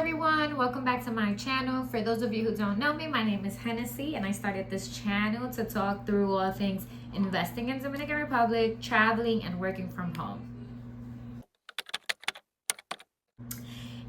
everyone, welcome back to my channel. For those of you who don't know me, my name is Hennessy and I started this channel to talk through all things investing in Dominican Republic, traveling, and working from home.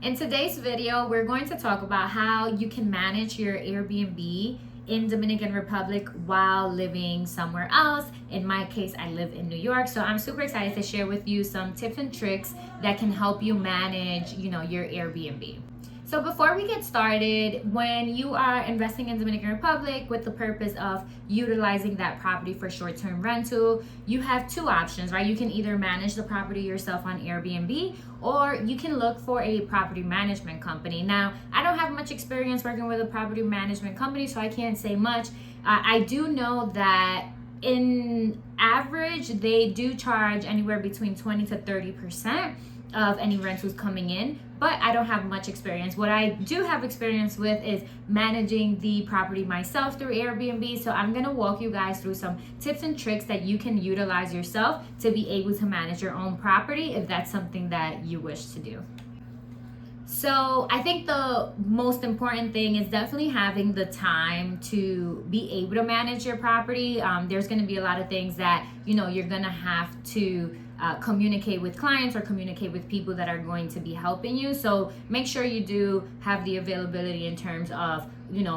In today's video, we're going to talk about how you can manage your Airbnb in Dominican Republic while living somewhere else. In my case, I live in New York, so I'm super excited to share with you some tips and tricks that can help you manage, your Airbnb. So before we get started, when you are investing in Dominican Republic with the purpose of utilizing that property for short-term rental, you have two options, right? You can either manage the property yourself on Airbnb, or you can look for a property management company. Now, I don't have much experience working with a property management company, so I can't say much. I do know that in average, they do charge anywhere between 20 to 30% of any rentals coming in, but I don't have much experience. What I do have experience with is managing the property myself through Airbnb. So I'm gonna walk you guys through some tips and tricks that you can utilize yourself to be able to manage your own property if that's something that you wish to do. So I think the most important thing is definitely having the time to be able to manage your property. There's going to be a lot of things that, you're going to have to communicate with clients or communicate with people that are going to be helping you. So make sure you do have the availability in terms of,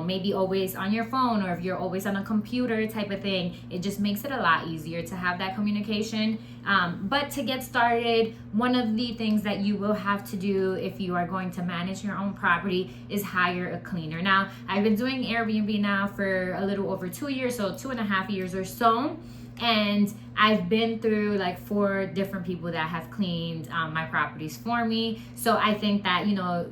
maybe always on your phone, or if you're always on a computer type of thing. It just makes it a lot easier to have that communication. But to get started, one of the things that you will have to do if you are going to manage your own property is hire a cleaner. Now, I've been doing Airbnb now for a little over 2 years, so 2.5 years or so. And I've been through like 4 different people that have cleaned my properties for me. So I think that,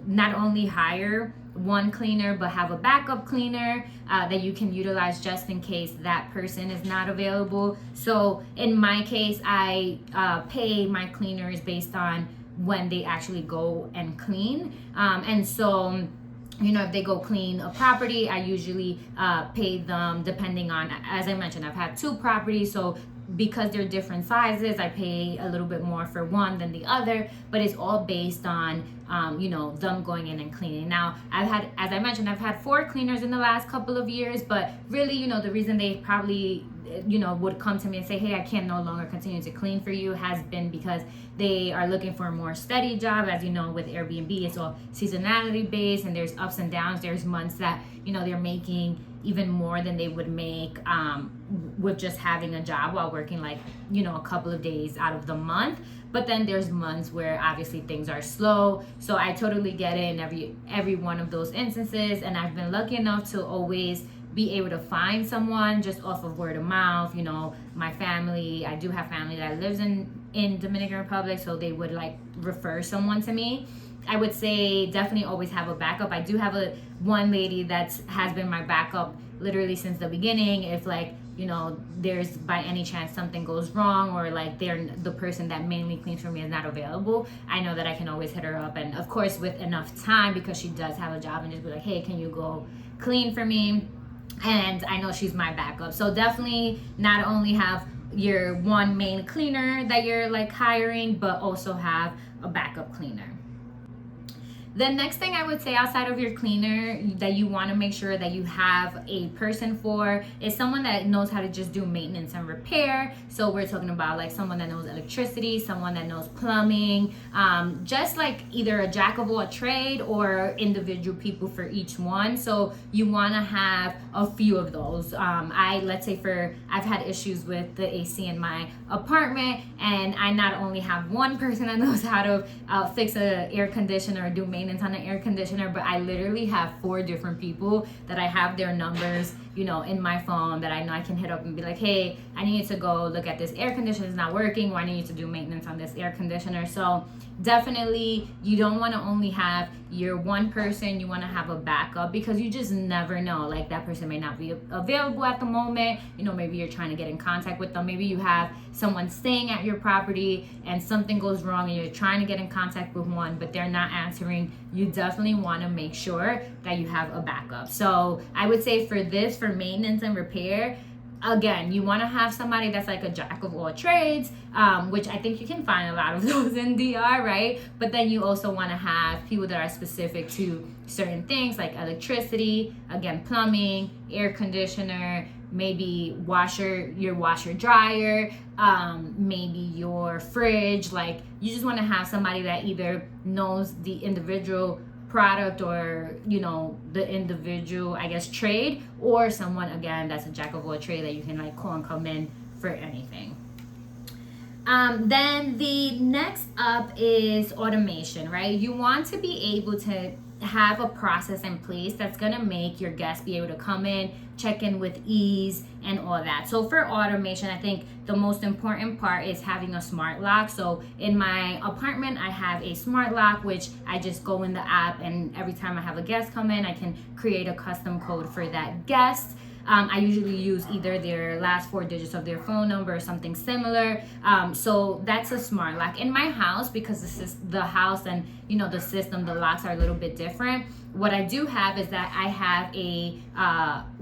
not only hire one cleaner, but have a backup cleaner that you can utilize just in case that person is not available. So in my case, I pay my cleaners based on when they actually go and clean. And so if they go clean a property, I usually pay them depending on, as I mentioned, I've had 2 properties, so because they're different sizes, I pay a little bit more for one than the other, but it's all based on them going in and cleaning. Now, as I mentioned, I've had 4 cleaners in the last couple of years, but really, the reason they probably would come to me and say, hey, I can no longer continue to clean for you, has been because they are looking for a more steady job. As you know, with Airbnb, it's all seasonality based, and there's ups and downs. There's months that they're making even more than they would make with just having a job while working like a couple of days out of the month. But then there's months where obviously things are slow. So I totally get it in every one of those instances, and I've been lucky enough to always be able to find someone just off of word of mouth. My family, I do have family that lives in Dominican Republic, so they would like refer someone to me. I would say definitely always have a backup. I do have one lady that has been my backup literally since the beginning. If there's by any chance something goes wrong, or like the person that mainly cleans for me is not available, I know that I can always hit her up, and of course with enough time, because she does have a job, and just be like, hey, can you go clean for me? And I know she's my backup. So definitely not only have your one main cleaner that you're like hiring, but also have a backup cleaner. The next thing I would say outside of your cleaner that you want to make sure that you have a person for is someone that knows how to just do maintenance and repair. So we're talking about like someone that knows electricity, someone that knows plumbing, just like either a jack of all trade or individual people for each one. So you want to have a few of those. I've had issues with the AC in my apartment, and I not only have one person that knows how to fix an air conditioner or do maintenance on an air conditioner, but I literally have 4 different people that I have their numbers in my phone that I know I can hit up and be like, hey, I need to go look at this air conditioner, it's not working, or I need to do maintenance on this air conditioner. So definitely you don't want to only have your one person, you want to have a backup, because you just never know, like that person may not be available at the moment. Maybe you're trying to get in contact with them, maybe you have someone staying at your property and something goes wrong and you're trying to get in contact with one but they're not answering. You definitely want to make sure that you have a backup. So I would say for maintenance and repair, again, you want to have somebody that's like a jack of all trades, which I think you can find a lot of those in DR, right? But then you also want to have people that are specific to certain things like electricity, again, plumbing, air conditioner, maybe your washer dryer, maybe your fridge. Like, you just want to have somebody that either knows the individual product or, you know, the individual, I guess, trade, or someone, again, that's a jack of all trade that you can like call and come in for anything. Then the next up is automation, right? You want to be able to have a process in place that's going to make your guests be able to come in, check in with ease and all that. So for automation, I think the most important part is having a smart lock. So in my apartment, I have a smart lock, which I just go in the app, and every time I have a guest come in, I can create a custom code for that guest. I usually use either their last 4 digits of their phone number or something similar. So that's a smart lock. In my house, because this is the house and, you know, the system, the locks are a little bit different. What I do have is that I have a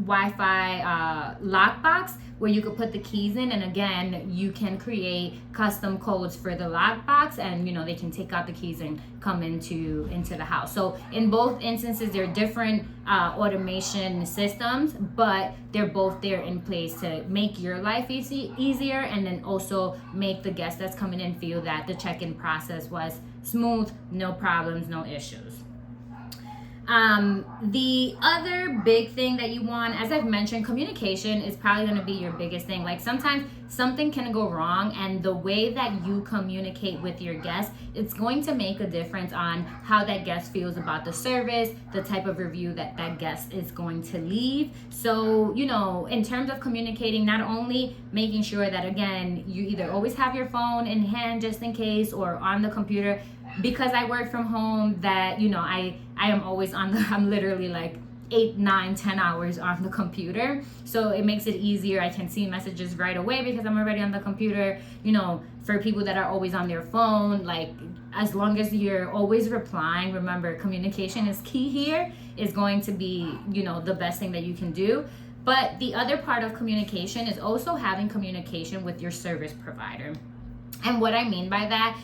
Wi-Fi lockbox where you could put the keys in, and again, you can create custom codes for the lockbox, and you know, they can take out the keys and come into the house. So in both instances, they're different automation systems, but they're both there in place to make your life easier, and then also make the guest that's coming in feel that the check-in process was smooth, no problems, no issues. The other big thing that you want, as I've mentioned, communication is probably going to be your biggest thing. Like, sometimes something can go wrong, and the way that you communicate with your guests, it's going to make a difference on how that guest feels about the service, the type of review that that guest is going to leave. So, you know, in terms of communicating, not only making sure that, again, you either always have your phone in hand just in case, or on the computer. Because I work from home, that, you know, I am always I'm literally like 8, 9, 10 hours on the computer. So it makes it easier. I can see messages right away because I'm already on the computer. You know, for people that are always on their phone, like, as long as you're always replying, remember, communication is key here, is going to be, you know, the best thing that you can do. But the other part of communication is also having communication with your service provider. And what I mean by that,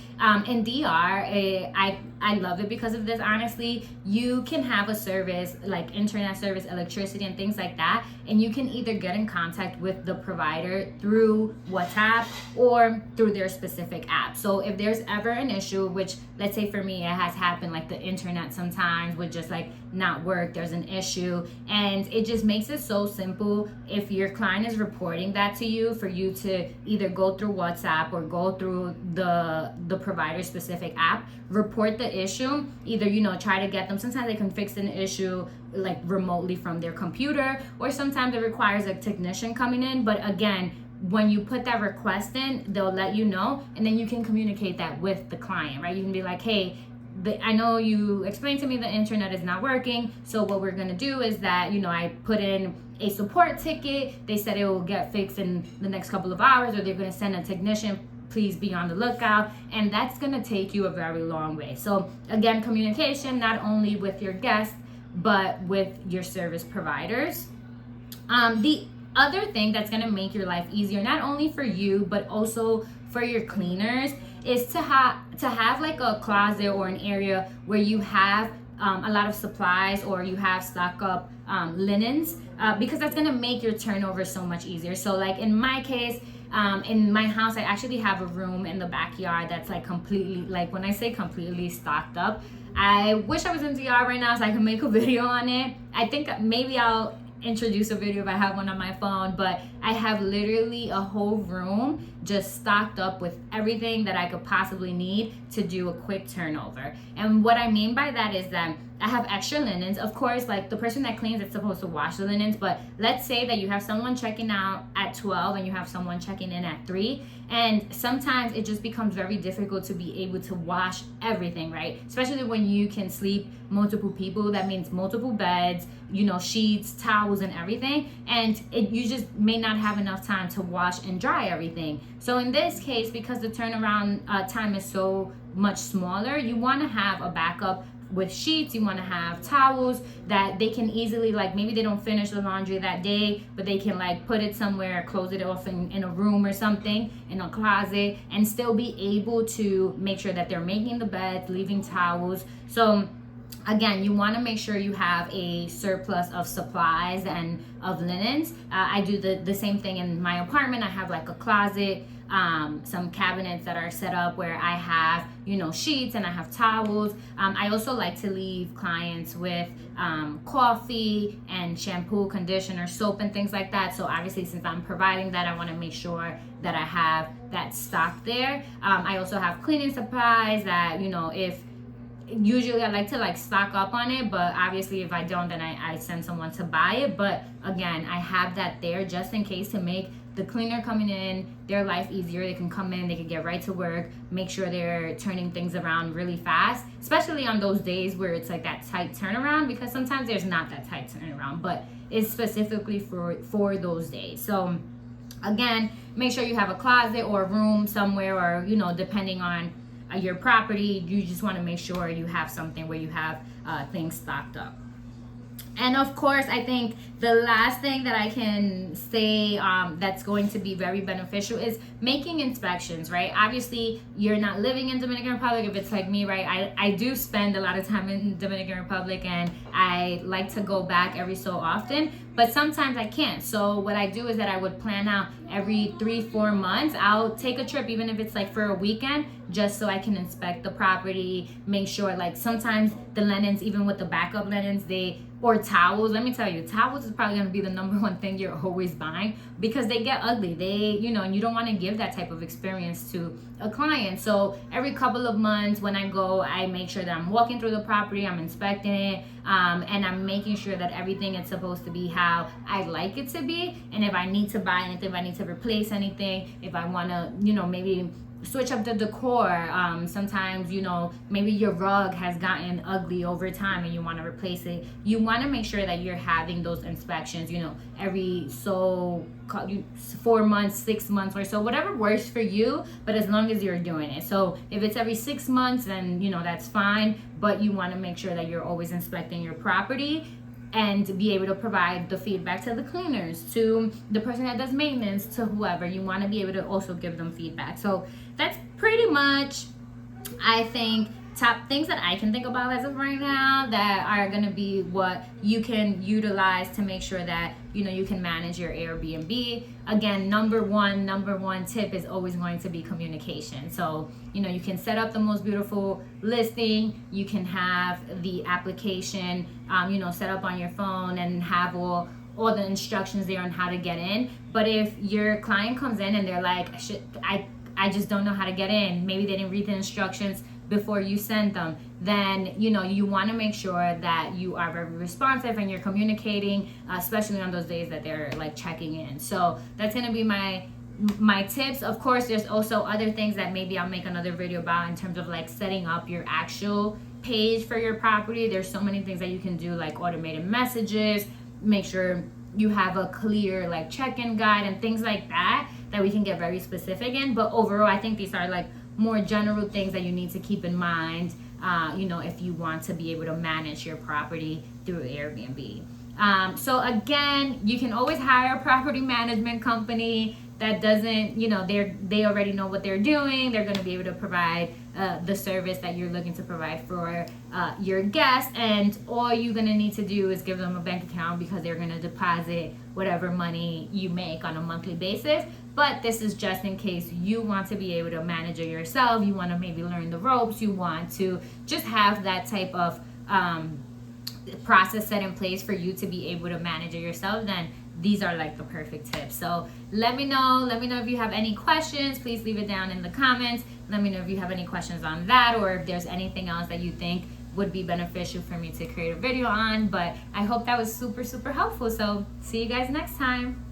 in DR, I love it because of this, honestly. You can have a service like internet service, electricity, and things like that, and you can either get in contact with the provider through WhatsApp or through their specific app. So if there's ever an issue, which, let's say for me, it has happened, like the internet sometimes would just like not work, there's an issue, and it just makes it so simple. If your client is reporting that to you, for you to either go through WhatsApp or go through the provider specific app, report the issue, either, you know, try to get them. Sometimes they can fix an issue like remotely from their computer, or sometimes it requires a technician coming in. But again, when you put that request in, they'll let you know, and then you can communicate that with the client, right? You can be like, hey, I know you explained to me the internet is not working, so what we're gonna do is that, you know, I put in a support ticket, they said it will get fixed in the next couple of hours, or they're gonna send a technician, please be on the lookout. And that's gonna take you a very long way. So again, communication, not only with your guests, but with your service providers. The other thing that's gonna make your life easier, not only for you, but also for your cleaners, is to have like a closet or an area where you have a lot of supplies, or you have stock up linens, because that's gonna make your turnover so much easier. So like in my case, in my house, I actually have a room in the backyard that's like completely, like when I say completely stocked up, I wish I was in DR right now so I can make a video on it. I think maybe I'll introduce a video if I have one on my phone, but I have literally a whole room just stocked up with everything that I could possibly need to do a quick turnover. And what I mean by that is that I have extra linens. Of course, like the person that cleans is supposed to wash the linens, but let's say that you have someone checking out at 12 and you have someone checking in at 3, and sometimes it just becomes very difficult to be able to wash everything, right? Especially when you can sleep multiple people, that means multiple beds, you know, sheets, towels, and everything, and you just may not have enough time to wash and dry everything. So in this case, because the turnaround time is so much smaller, you want to have a backup with sheets, you want to have towels that they can easily, like, maybe they don't finish the laundry that day, but they can like put it somewhere, close it off in a room or something, in a closet, and still be able to make sure that they're making the beds, leaving towels. So again, you want to make sure you have a surplus of supplies and of linens. I do the same thing in my apartment. I have like a closet, some cabinets that are set up where I have, sheets, and I have towels. I also like to leave clients with coffee and shampoo, conditioner, soap, and things like that. So obviously, since I'm providing that, I want to make sure that I have that stock there. I also have cleaning supplies that, if usually I like to like stock up on it, but obviously if I don't, then I send someone to buy it. But again, I have that there just in case, to make the cleaner coming in their life easier. They can come in, they can get right to work, make sure they're turning things around really fast, especially on those days where it's like that tight turnaround, because sometimes there's not that tight turnaround, but it's specifically for those days. So again, make sure you have a closet or a room somewhere, or depending on your property, you just want to make sure you have something where you have things stocked up. And of course, I think the last thing that I can say that's going to be very beneficial is making inspections, right? Obviously, you're not living in Dominican Republic. If it's like me, right? I do spend a lot of time in Dominican Republic, and I like to go back every so often, but sometimes I can't. So what I do is that I would plan out every 3-4 months. I'll take a trip, even if it's like for a weekend, just so I can inspect the property, make sure, like, sometimes the linens, even with the backup linens, or towels. Let me tell you, towels is probably going to be the number one thing you're always buying, because they get ugly. And you don't want to give that type of experience to a client. So every couple of months when I go, I make sure that I'm walking through the property, I'm inspecting it, and I'm making sure that everything is supposed to be how I like it to be. And if I need to buy anything, if I need to replace anything, if I want to, maybe switch up the decor. Sometimes, maybe your rug has gotten ugly over time and you want to replace it. You want to make sure that you're having those inspections, every 4 months, 6 months or so, whatever works for you, but as long as you're doing it. So if it's every 6 months, then, that's fine, but you want to make sure that you're always inspecting your property and be able to provide the feedback to the cleaners, to the person that does maintenance, to whoever. You want to be able to also give them feedback. So that's pretty much, I think, top things that I can think about as of right now that are going to be what you can utilize to make sure that you can manage your Airbnb. Again, number one tip is always going to be communication. So you can set up the most beautiful listing, you can have the application set up on your phone and have all the instructions there on how to get in. But if your client comes in and they're like, I just don't know how to get in, maybe they didn't read the instructions before you send them, then you want to make sure that you are very responsive and you're communicating, especially on those days that they're like checking in. So that's going to be my tips. Of course, there's also other things that maybe I'll make another video about in terms of like setting up your actual page for your property. There's so many things that you can do, like automated messages, make sure you have a clear like check-in guide and things like that we can get very specific in. But overall, I think these are like more general things that you need to keep in mind, if you want to be able to manage your property through Airbnb. So again, you can always hire a property management company that doesn't, they already know what they're doing. They're going to be able to provide the service that you're looking to provide for your guests. And all you're going to need to do is give them a bank account, because they're going to deposit whatever money you make on a monthly basis. But this is just in case you want to be able to manage it yourself. You want to maybe learn the ropes. You want to just have that type of process set in place for you to be able to manage it yourself. Then these are like the perfect tips. So let me know if you have any questions. Please leave it down in the comments. Let me know if you have any questions on that, or if there's anything else that you think would be beneficial for me to create a video on. But I hope that was super helpful. So see you guys next time.